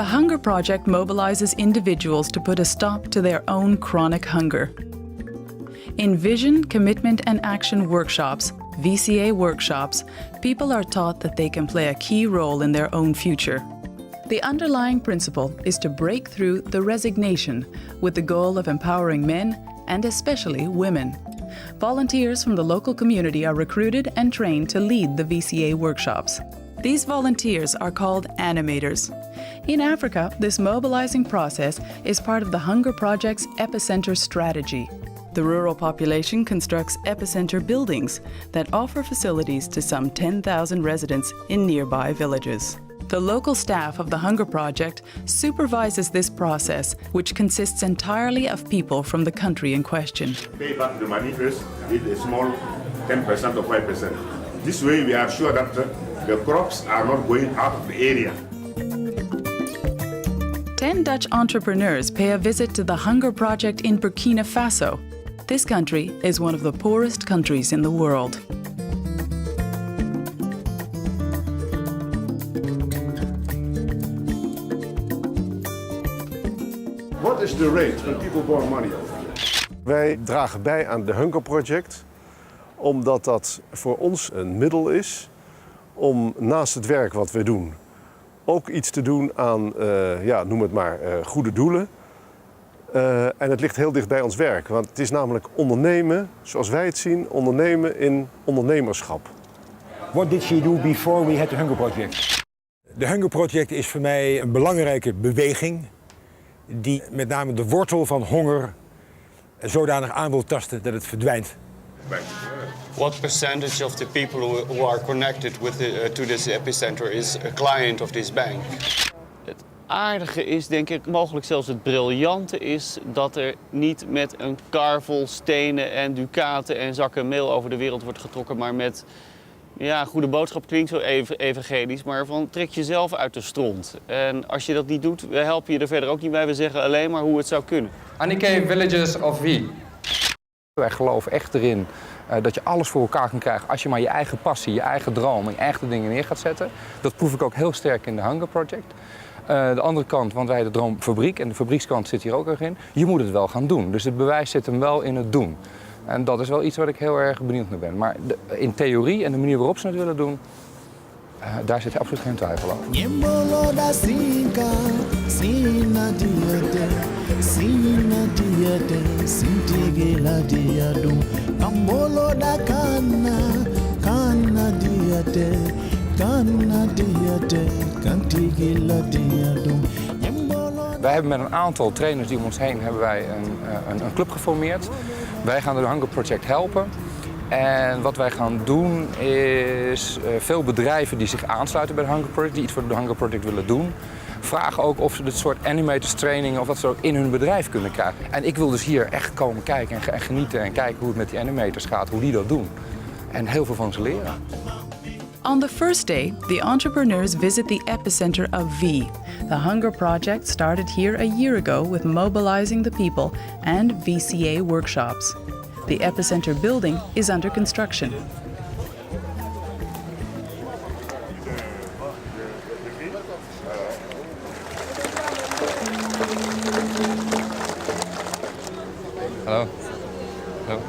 The Hunger Project mobilizes individuals to put a stop to their own chronic hunger. In Vision, Commitment and Action workshops, VCA workshops, people are taught that they can play a key role in their own future. The underlying principle is to break through the resignation with the goal of empowering men and especially women. Volunteers from the local community are recruited and trained to lead the VCA workshops. These volunteers are called animators. In Africa, this mobilizing process is part of the Hunger Project's epicenter strategy. The rural population constructs epicenter buildings that offer facilities to some 10,000 residents in nearby villages. The local staff of the Hunger Project supervises this process, which consists entirely of people from the country in question. Pay back the money first with a small 10% or 5%. This way we are sure that the crops are not going out of the area. 10 Dutch entrepreneurs pay a visit to the Hunger Project in Burkina Faso. This country is one of the poorest countries in the world. What is the rate when people borrow money over? Wij dragen bij aan de Hunger Project omdat dat voor ons een middel is om naast het werk wat we doen ook iets te doen aan, noem het maar, goede doelen. En het ligt heel dicht bij ons werk, want het is namelijk ondernemen, zoals wij het zien, ondernemen in ondernemerschap. What did she do before we had the Hunger Project? De Hunger Project is voor mij een belangrijke beweging die met name de wortel van honger zodanig aan wil tasten dat het verdwijnt. What percentage of the people who are connected with to this epicenter is a client of this bank? Het aardige is, denk ik, mogelijk zelfs het briljante is dat er niet met een kar vol stenen en ducaten en zakken meel over de wereld wordt getrokken, maar met, ja, goede boodschap klinkt zo evangelisch, maar van trek jezelf uit de stront. En als je dat niet doet, we helpen je er verder ook niet bij. We zeggen alleen maar hoe het zou kunnen. Anike Villages of Wie. Wij geloven echt erin dat je alles voor elkaar kan krijgen als je maar je eigen passie, je eigen droom en je eigen dingen neer gaat zetten. Dat proef ik ook heel sterk in de Hunger Project. De andere kant, want wij hebben de droomfabriek en de fabriekskant zit hier ook erg in. Je moet het wel gaan doen. Dus het bewijs zit hem wel in het doen. En dat is wel iets waar ik heel erg benieuwd naar ben. Maar in theorie en de manier waarop ze het willen doen, daar zit absoluut geen twijfel over. Wij hebben met een aantal trainers die om ons heen hebben wij een club geformeerd. Wij gaan de Hunger Project helpen. En wat wij gaan doen is veel bedrijven die zich aansluiten bij de Hunger Project, die iets voor de Hunger Project willen doen, vragen ook of ze dit soort animators trainingen of wat ze ook in hun bedrijf kunnen krijgen. En ik wil dus hier echt komen kijken en genieten en kijken hoe het met die animators gaat, hoe die dat doen. En heel veel van ze leren. On the first day, the entrepreneurs visit the epicenter of V. The Hunger Project started here a year ago with mobilizing the people and VCA workshops. The epicenter building is under construction. Hallo. Hallo.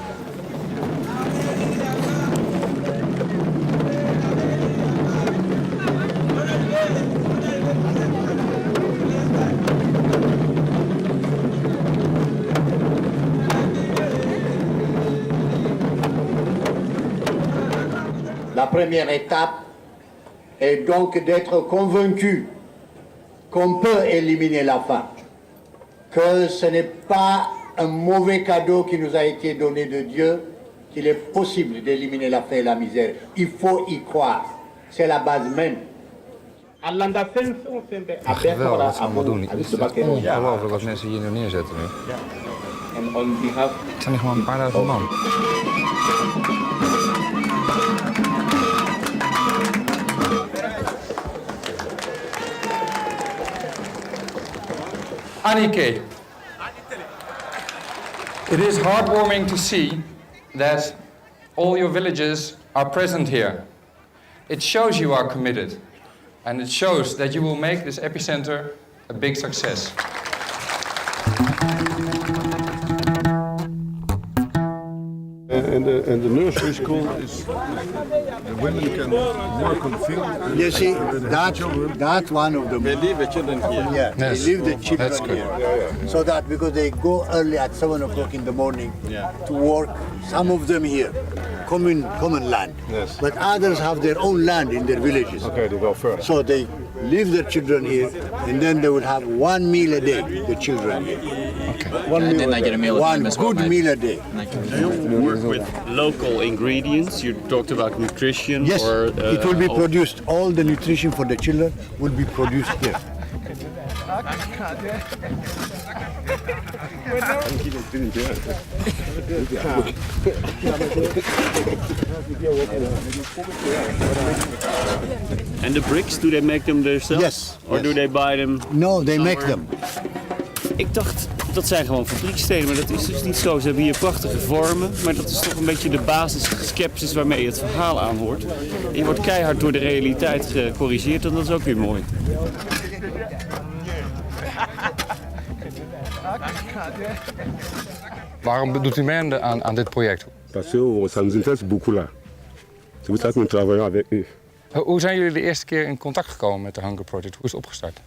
La première étape est donc d'être convaincu qu'on peut éliminer la faim, que ce n'est pas un mauvais cadeau qui nous a été donné de Dieu, qu'il est possible d'éliminer la faim et la misère. Il faut y croire, c'est la base même. Geweldig wat ze allemaal doen. Het is ongelooflijk wat mensen hier nu neerzetten nu. Het zijn gewoon een paar duizend man. Anike, it is heartwarming to see that all your villages are present here. It shows you are committed, and it shows that you will make this epicenter a big success. And the nursery school is the women can work on the field. You see, that's one of them. They leave the children here. Yeah, Yes. they leave the children That's good. here. So that because they go early at 7 o'clock in the morning to work, some of them here, common land. Yes. But others have their own land in their villages. Okay, they go first. So they leave their children here, and then they will have 1 meal a day, the children here. One meal then they get a meal at one home as well, good maybe. meal a day. Work with local ingredients. You talked about nutrition. Yes, or, it will be produced. All the nutrition for the children will be produced here. And the bricks, do they make them themselves? Yes, Or yes. do they buy them? No, they make them. Ik dacht, dat zijn gewoon fabriekstenen, maar dat is dus niet zo. Ze hebben hier prachtige vormen, maar dat is toch een beetje de basisskepsis waarmee je het verhaal aanhoort. En je wordt keihard door de realiteit gecorrigeerd en dat is ook weer mooi. Waarom doet u mee aan dit project? Parce que ça nous intéresse beaucoup là. C'est pour ça que nous travaillons avec eux. Hoe zijn jullie de eerste keer in contact gekomen met de Hunger Project? Hoe is het opgestart?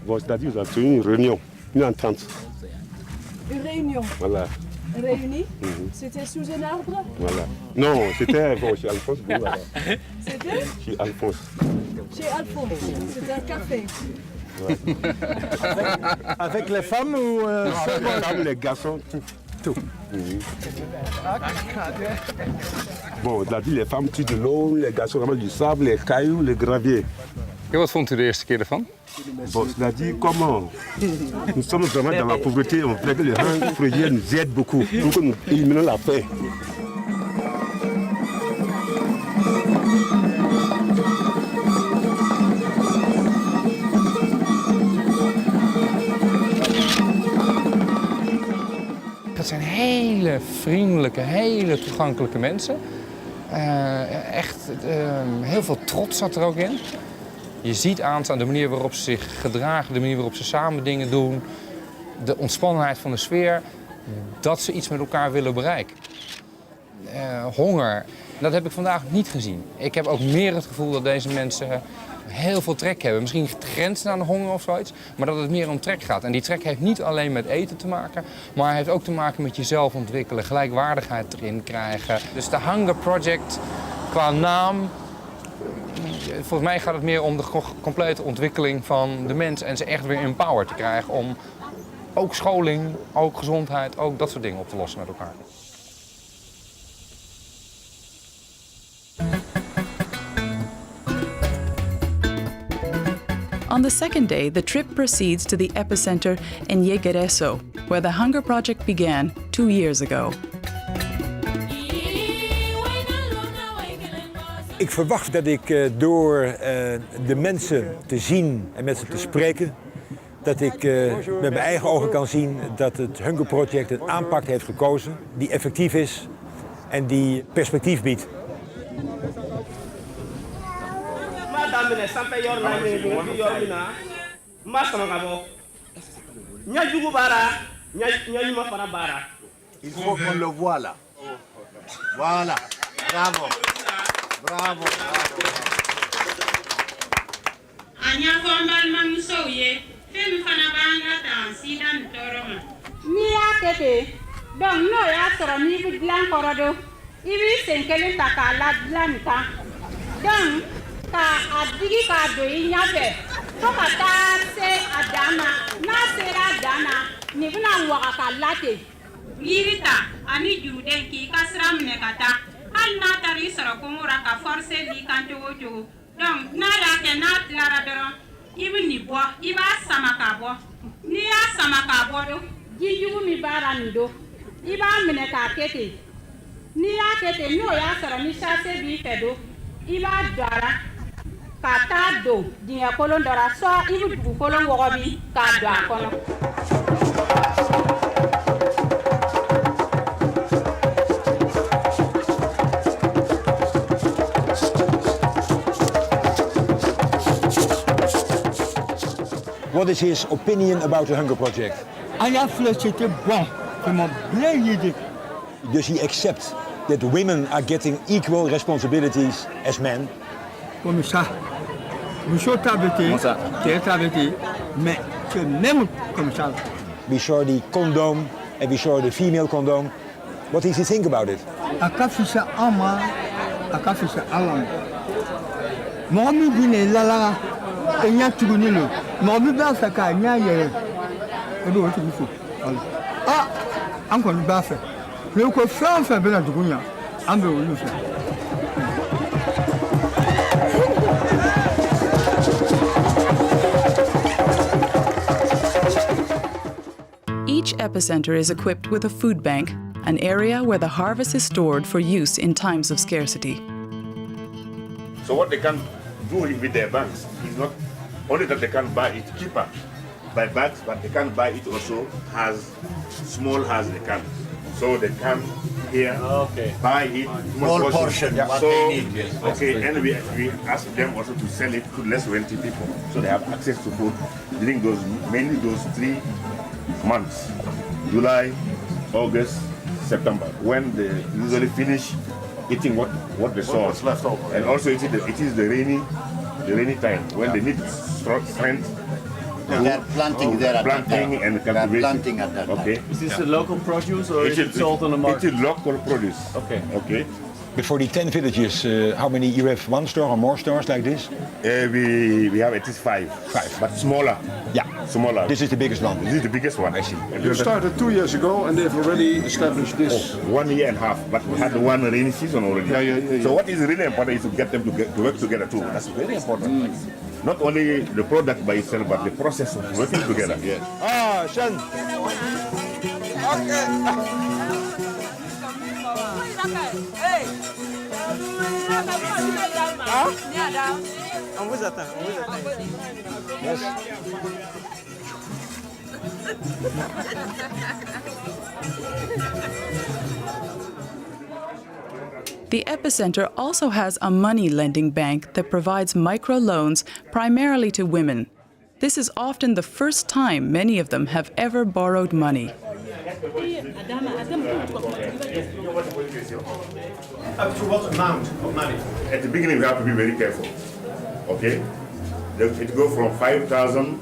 Bon, c'est-à-dire nous avons tenu une réunion, une entente. Une réunion, Voilà, une réunie. C'était sous un arbre. voilà. Non, c'était bon, chez Alphonse. Bon, voilà. C'était Chez Alphonse. chez Alphonse. C'était un café. Avec les femmes ou Les femmes, les garçons, tout. Bon, c'est-à-dire les femmes tuent de l'eau, les garçons ramassent du sable, les cailloux, les graviers. Ja, wat vond u de eerste keer ervan? Bon, c'est-à-dire comment nous sommes vraiment dans la pauvreté, on voudrait que les gens projets nous aident beaucoup pour que nous éliminions la faim. Dat zijn hele vriendelijke, hele toegankelijke mensen. Echt heel veel trots zat er ook in. Je ziet aan de manier waarop ze zich gedragen, de manier waarop ze samen dingen doen, de ontspannenheid van de sfeer, dat ze iets met elkaar willen bereiken. Honger, dat heb ik vandaag niet gezien. Ik heb ook meer het gevoel dat deze mensen heel veel trek hebben. Misschien grenzen aan de honger of zoiets, maar dat het meer om trek gaat. En die trek heeft niet alleen met eten te maken, maar heeft ook te maken met jezelf ontwikkelen, gelijkwaardigheid erin krijgen. Dus de Hunger Project qua naam, volgens mij gaat het meer om de complete ontwikkeling van de mens en ze echt weer empowered te krijgen om ook scholing, ook gezondheid, ook dat soort dingen op te lossen met elkaar. On the second day, the trip proceeds to the epicenter in Yegereso, where the Hunger Project began 2 years ago. Ik verwacht dat ik door de mensen te zien en met ze te spreken, dat ik met mijn eigen ogen kan zien dat het Hunger Project een aanpak heeft gekozen die effectief is en die perspectief biedt. Il faut qu'on le voit là. Voilà. Bravo. Bravo. N'i y'a kɛ ten, donc n'o y'a sɔrɔ n'i bɛ dilan kɔrɔ don, i b'i sen kelen ta k'a ladilan nin kan. Donc k'a digi k'a don i ɲɛfɛ fo ka taa se a dan na. N'a sera a dan na, nin bɛna waga ka la ten. Yiri ta ani juruden k'i ka sira minɛ ka taa. Hali n'a taara i sɔrɔ kungo ra ka force d'i kan cogo o cogo. Donc n'a y'a kɛ n'a tilara dɔrɔn, i bɛ nin bɔ, i b'a sama k'a bɔ. N'i y'a sama k'a bɔ don, jijugu min b'a la nin don, i b'a minɛ k'a kɛ ten. N'i y'a kɛ ten, n'o y'a sɔrɔ ni chasse b'i fɛ don, i b'a don a la ka taa don dingɛ kolon dɔ la, soit i bɛ dugukolo wɔgɔbi k'a don a kɔnɔ. What is his opinion about the Hunger Project? Does he accept that women are getting equal responsibilities as men? We saw the condom and we saw the female condom. What does he think about it? Each epicenter is equipped with a food bank, an area where the harvest is stored for use in times of scarcity. So what they can do with their banks is not only that they can buy it cheaper by bags, but they can buy it also as small as they can. So they come here, buy it, Small portion, what so, they need, yes. Okay, and we ask them also to sell it to less wealthy people, so they have access to food during mainly those 3 months, July, August, September, when they usually finish eating what they saw. What's left over. And also it is the rainy time when they need strength. They're planting there at that time. Planting and They're cultivation. planting at that time. Okay. Is this a local produce or is it sold on the market? It is local produce. Okay. Okay. For the 10 villages, how many? You have 1 store or more stores like this? We have at least 5. 5, but smaller. Yeah. Smaller. This is the biggest one. This is the biggest one. I see. You started 2 years ago and they've already established this. 1 year and a half, but we had one rainy season already. Yeah. So what is really important is to get them to work together too. That's very important. Not only the product by itself, but the process of working together. Yes. Ah, son. The epicenter also has a money lending bank that provides microloans primarily to women. This is often the first time many of them have ever borrowed money. Up to what amount of money? At the beginning, we have to be very careful. Okay? It goes from 5,000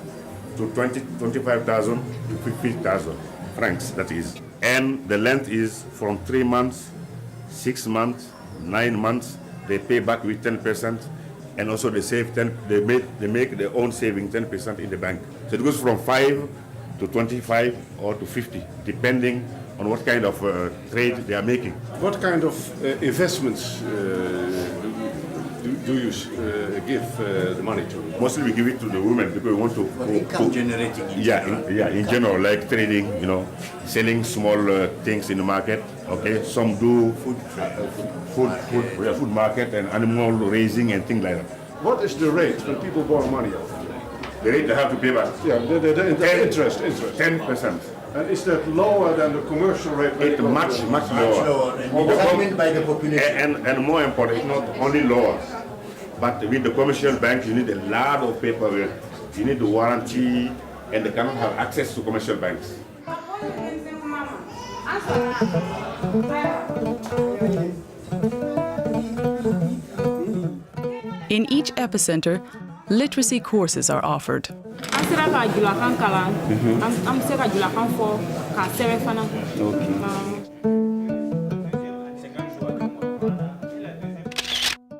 to 25,000 to 50,000 francs, that is. And the length is from 3 months, 6 months, 9 months. They pay back with 10%, and also they save 10. They make their own saving 10% in the bank. So it goes from 5 to 25 or to 50, depending on what kind of trade they are making. What kind of investments do you give the money to? Mostly we give it to the women because we want to income generating. in general, like trading, selling small things in the market. Okay, some do food market and animal raising and things like that. What is the rate when people borrow money over? The rate they have to pay back. Yeah, the interest. 10%. And is that lower than the commercial rate? It's much lower. Determined by the population. And more important, it's not only lower, but with the commercial bank, you need a lot of paperwork. You need the warranty, and they cannot have access to commercial banks. In each epicenter, literacy courses are offered.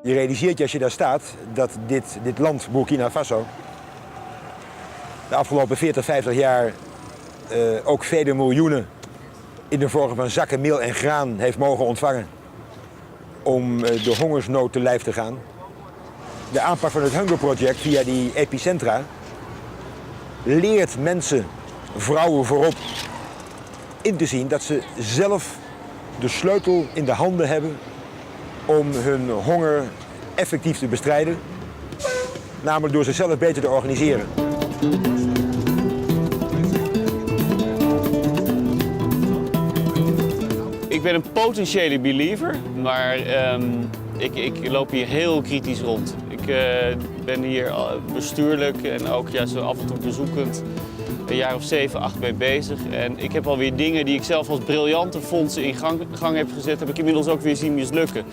Je realiseert je als je daar staat dat dit land, Burkina Faso, de afgelopen 40, 50 jaar ook vele miljoenen in de vorm van zakken meel en graan heeft mogen ontvangen om de hongersnood te lijf te gaan. De aanpak van het Hunger Project via die epicentra leert mensen, vrouwen voorop, in te zien dat ze zelf de sleutel in de handen hebben om hun honger effectief te bestrijden, namelijk door zichzelf beter te organiseren. Ik ben een potentiële believer, maar ik loop hier heel kritisch rond. ben hier bestuurlijk en ook ja, zo af en toe bezoekend een jaar of 7, 8 mee bezig. En ik heb alweer dingen die ik zelf als briljante fondsen in gang heb gezet, heb ik inmiddels ook weer zien mislukken.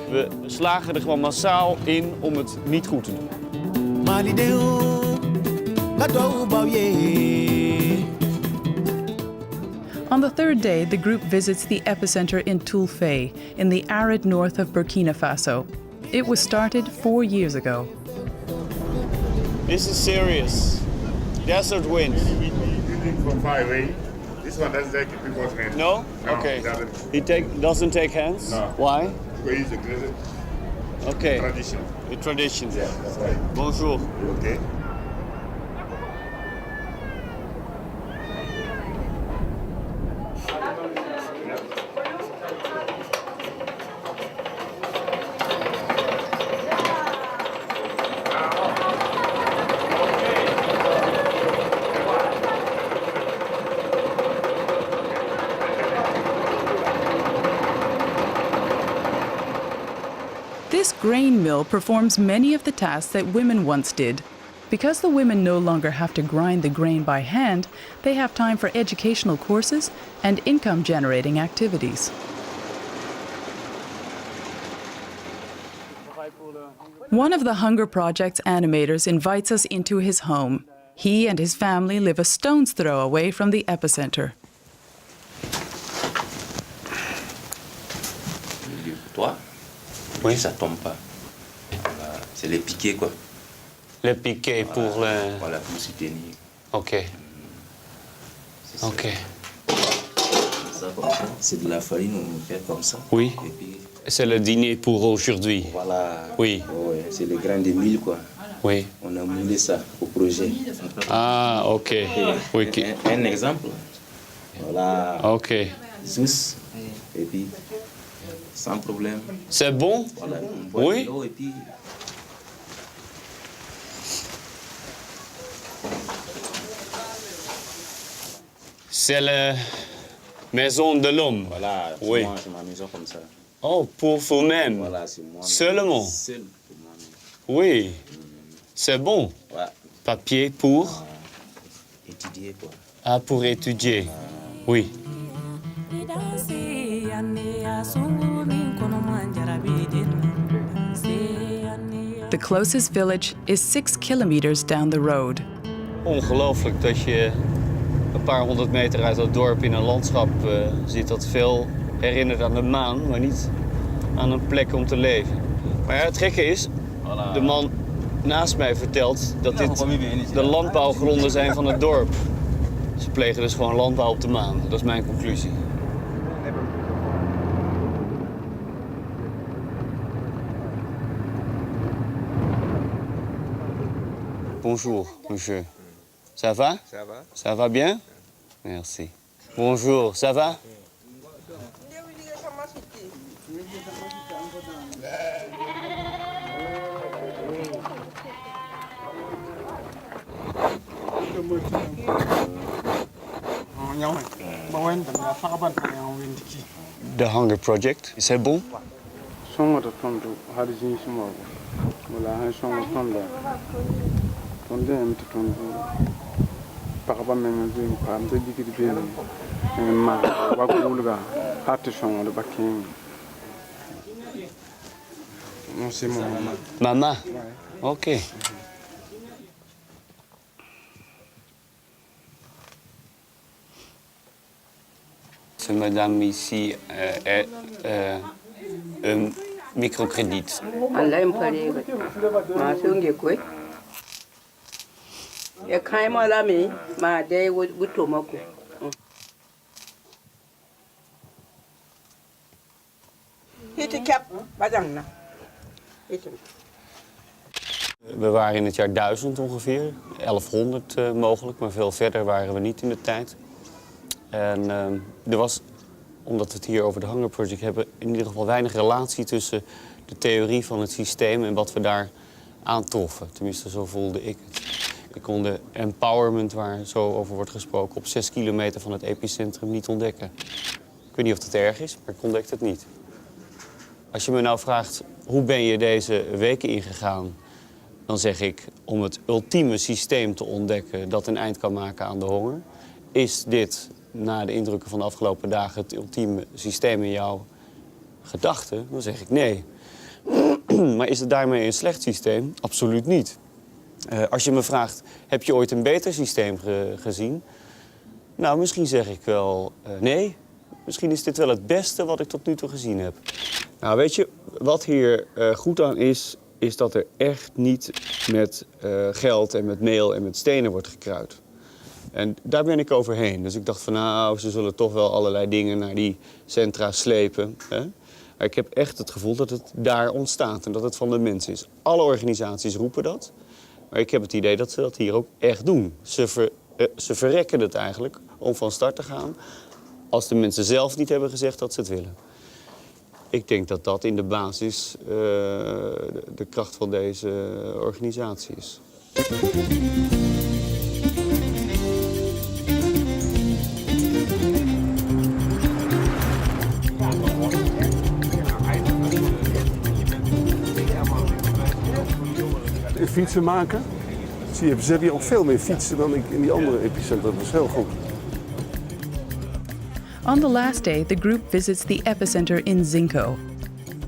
We slagen er gewoon massaal in om het niet goed te doen. On the third day, the group visits the epicenter in Tulfay, in the arid north of Burkina Faso. It was started 4 years ago. This is serious. Desert wind. From far away. This one doesn't take people's hands. No? Okay. He doesn't take hands? No. Why? Because it's a Okay. tradition. The tradition. Yeah, that's right. Bonjour. Okay. This grain mill performs many of the tasks that women once did. Because the women no longer have to grind the grain by hand, they have time for educational courses and income-generating activities. One of the Hunger Project's animators invites us into his home. He and his family live a stone's throw away from the epicenter. Oui, ça tombe pas. C'est les piquets, quoi. Les piquets voilà, pour le... Voilà, pour soutenir. Ok. Ça. Ok. Ça, comme ça. C'est de la farine, on fait comme ça. Oui. Et puis, C'est le dîner pour aujourd'hui. voilà. Oui. Ouais, c'est les grains de mil, quoi. Oui. On a moulé ça au projet. Ah, ok. Oui. Un exemple. Voilà. Ok. Juste. Et puis, sans problème. C'est bon? Voilà, on boit Oui. de l'eau et puis... C'est la maison de l'homme. Voilà, Oui. moi, c'est ma maison comme ça. Oh, pour vous-même? Voilà, c'est moi. Seulement? Seul pour moi-même. Oui. C'est bon? Ouais. Papier pour? Étudier, quoi. Ah, pour étudier. Oui. The closest village is 6 kilometers down the road. Ongelooflijk dat je een paar honderd meter uit dat dorp in een landschap zit dat veel herinnert aan de maan, maar niet aan een plek om te leven. Maar ja, het gekke is, de man naast mij vertelt dat dit de landbouwgronden zijn van het dorp. Ze plegen dus gewoon landbouw op de maan. Dat is mijn conclusie. Bonjour, monsieur. Ça va? Ça va? Ça va bien? Merci. Bonjour, ça va? The Hunger Project, c'est bon? Maman? Ok. Cette madame ici est un microcrédit. We waren in het jaar 1000 ongeveer, 1100 mogelijk, maar veel verder waren we niet in de tijd. En er was, omdat we het hier over de Hunger Project hebben, in ieder geval weinig relatie tussen de theorie van het systeem en wat we daar aantroffen. Tenminste, zo voelde ik het. Ik kon de empowerment, waar zo over wordt gesproken, op 6 kilometer van het epicentrum niet ontdekken. Ik weet niet of dat erg is, maar ik ontdekte het niet. Als je me nou vraagt, hoe ben je deze weken ingegaan? Dan zeg ik, om het ultieme systeem te ontdekken dat een eind kan maken aan de honger. Is dit, na de indrukken van de afgelopen dagen, het ultieme systeem in jouw gedachten? Dan zeg ik nee. Maar is het daarmee een slecht systeem? Absoluut niet. Als je me vraagt, heb je ooit een beter systeem gezien? Nou, misschien zeg ik wel nee. Misschien is dit wel het beste wat ik tot nu toe gezien heb. Nou, weet je, wat hier goed aan is dat er echt niet met geld en met meel en met stenen wordt gekruid. En daar ben ik overheen. Dus ik dacht van nou, ze zullen toch wel allerlei dingen naar die centra slepen. Hè? Maar ik heb echt het gevoel dat het daar ontstaat en dat het van de mensen is. Alle organisaties roepen dat. Maar ik heb het idee dat ze dat hier ook echt doen. Ze verrekken het eigenlijk om van start te gaan als de mensen zelf niet hebben gezegd dat ze het willen. Ik denk dat dat in de basis de kracht van deze organisatie is. Fietsen maken. Zie je, ze hebben hier ook veel meer fietsen dan in die andere epicentra. Dat is heel goed. On the last day, the group visits the epicenter in Zinco.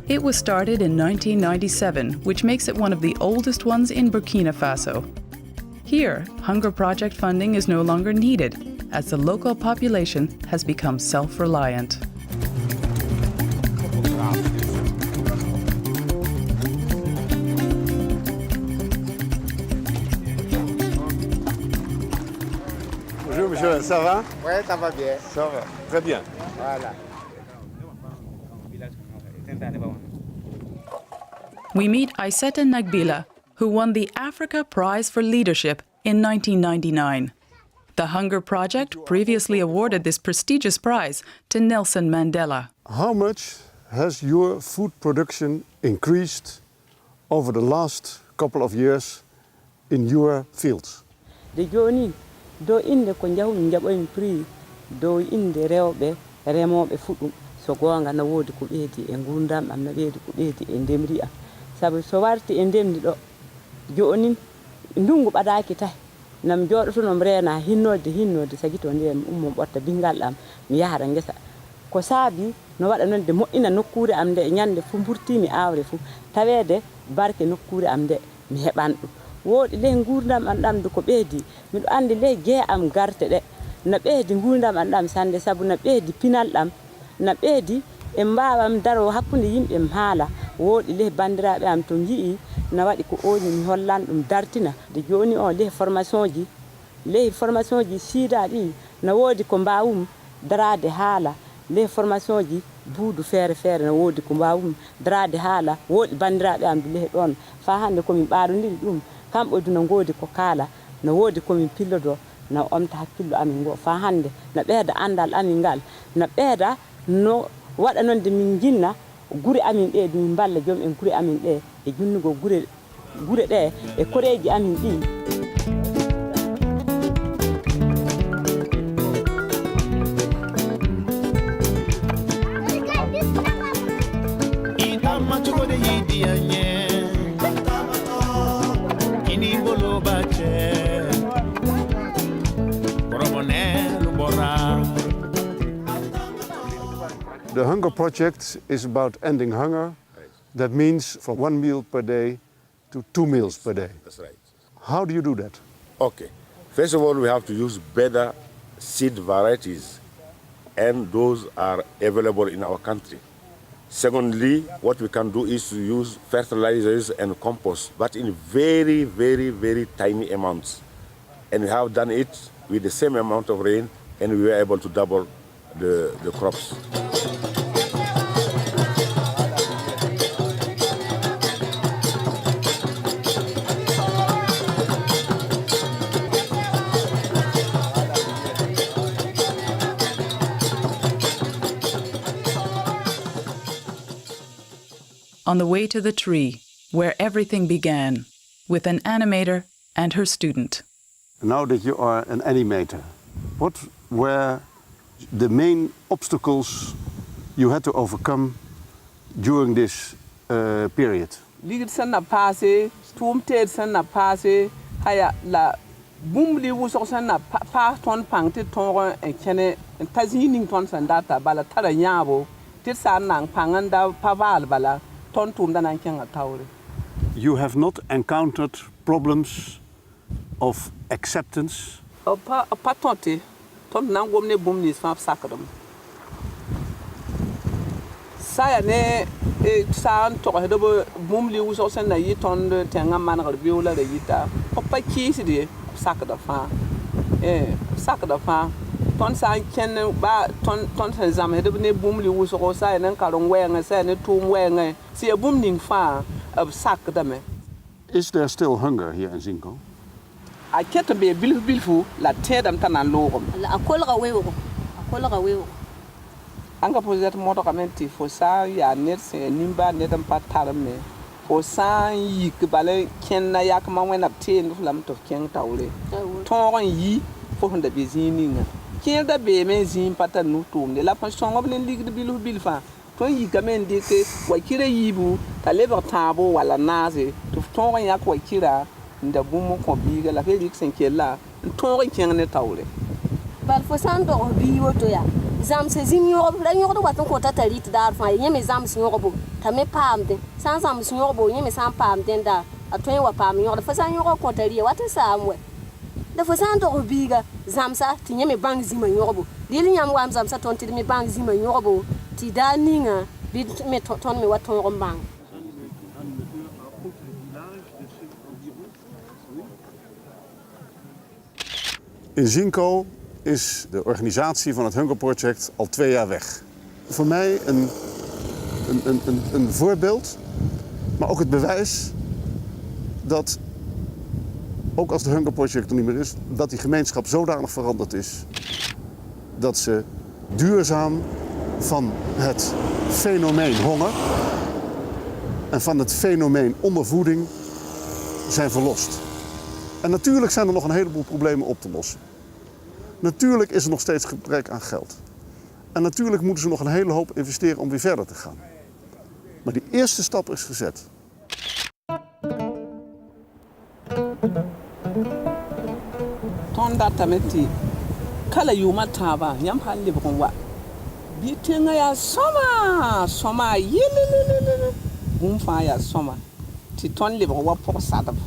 It was started in 1997, which makes it one of the oldest ones in Burkina Faso. Here, Hunger Project funding is no longer needed, as the local population has become self-reliant. Bonjour monsieur, ça va? Oui, ça va bien. Ça va, très bien. Voilà. We meet Aissata Nagbila, who won the Africa Prize for Leadership in 1999. The Hunger Project previously awarded this prestigious prize to Nelson Mandela. How much has your food production increased over the last couple of years in your fields? De joni do inde ko jawmi jaɓoymi prix do inde rewɓe remoɓe fuɗɗum so gonga na wodi ko ɓeedi e gurdam am na ɓeedi ko ɓeedi e ndemri am sabu so warti e ndemri ɗo joni ndungu ɓadaki tahi nam joɗotonom reena hinnode sagi to ndiyam ummo ɓotta bingal am mi yahata ngesa ko saabi no waɗa noon de moƴƴina nokkure am nde ñande fu burtimi awre fu tawede barke nokkure am nde mi heɓan ɗum woɗi ley gurdam am ɗam ko ɓeedi miɗo andi ley guee am garte ɗe no ɓeedi gurdam am ɗam sande saabu no ɓeedi pinal ɗam no ɓeedi e mbawam daro hakkude yimɓe mi haala woɗi ley bandiraɓe am to jii no waɗi ko oñi mi hollan ɗum dartina de joni o ley formation ji siida ɗi no wodi ko mbawum darade haala ley formation ji buudu feere no wodi ko mbawum darade haala woɗi bandiraɓe am ley ɗon fa hande komin ɓarodiri ɗum kamɓe du no godi ko kaala no wodi komin pillodo no omta hakkillo amin go fa hande no ɓeeda andal amin ngal no ɓeeda no waɗa noon de min jinna gure amin ɗe min balla joom en gure amin ɗe e junnugo gure ɗe e koreji amin ɗi. The Hunger Project is about ending hunger. That means from 1 meal per day to 2 meals per day. That's right. How do you do that? Okay. First of all, we have to use better seed varieties, and those are available in our country. Secondly, what we can do is to use fertilizers and compost, but in very, very, very tiny amounts. And we have done it with the same amount of rain, and we were able to double the crops. On the way to the tree, where everything began, with an animator and her student. Now that you are an animator, what were the main obstacles you had to overcome during this period? Ligger sen na passé Toom teed sẽn na paase haya la bũmb li wʋsg sẽn na paas tõnd pãng tɩ tõog n kẽne n ta zĩig ning tõnd sẽn data bala tara yãabo tɩ d sã n na n pãng n da pa vaal bala tõnd tʋʋmda na n kẽngã taoore. You have not encountered problems of acceptance? Pa tõte tõnd na n gom ne bũmb nins fãa b sakdem. Sã yaa ne sã n togsd b bũmb li wʋsg sẽn na yɩ tõnd tẽngã manegr beoog la ra yita b pa kɩɩsde b sakda fãa. B sakda fãa tõnd sã n kẽnd tõnd sẽn zãmsd b ne bũmb li wʋsgo sã yaa ne karem wɛɛngẽ sã yaa ne tʋʋm wɛɛngẽ sẽn yaa bũmb ning fãa b sakdame. Is there still hunger here in Zinko? A ket n bee bilfu la tẽedame t'a na n loogem. A kolga weoogo. A kolga weoogo. Anga pozet modgame tɩ fo sã n yaa ned sẽn yaa nimbaa ned n pa tarme fo sã n yik bala kẽnna yakma wẽna b teend f lame tɩ f kẽng taoore tõog n yi fo sẽn da be zĩig ninga kẽer da beeme n zĩig pa tar nu tʋʋmde la fõ sõngb ne ligd bilf-bilfã tõnd yikame n dɩke wakira yiibu t'a lebg tãabo wala naase tɩ f tõog n yãk wakira n da bũmb n kõ biiga la fe rɩk sẽn kella n tõog n kẽng ne taoore. Bal fo sã n dogs bii woto yaa zãms zĩm yõgb ra yõgd wat n kõta t'a rɩt daar fãa yẽ me zãms yõgbo t'a me paamdẽ sã n zãms yõgbo yẽ me sã n paamdẽ da a tõe n wa paam yõgd fo sã n yõg kõta rɩa wat n saam wɛ la fo sã n dogs biiga zãmsa tɩ yẽ me bãng zĩmã yõgbo dɩl yãmb wa m zãmsa tõnd tɩ d me bãng zĩmã yõgbo tɩ daa ninga bɩ tõnd me wa tõog n bãng. In Zinko is de organisatie van het Hunger Project al 2 jaar weg. Voor mij een voorbeeld, maar ook het bewijs dat, ook als de Hunger Project er niet meer is, dat die gemeenschap zodanig veranderd is dat ze duurzaam van het fenomeen honger en van het fenomeen ondervoeding zijn verlost. En natuurlijk zijn er nog een heleboel problemen op te lossen. Natuurlijk is er nog steeds gebrek aan geld. En natuurlijk moeten ze nog een hele hoop investeren om weer verder te gaan. Maar die eerste stap is gezet. Tõnd datame tɩ kala yʋʋmã tãabã yãmb sã n lebg n wa bɩ tẽngã yaa sõma a yɩlɩlɩlɩlɩ bũmb fãa yaa sõma tɩ tõnd lebg wa pʋg sadb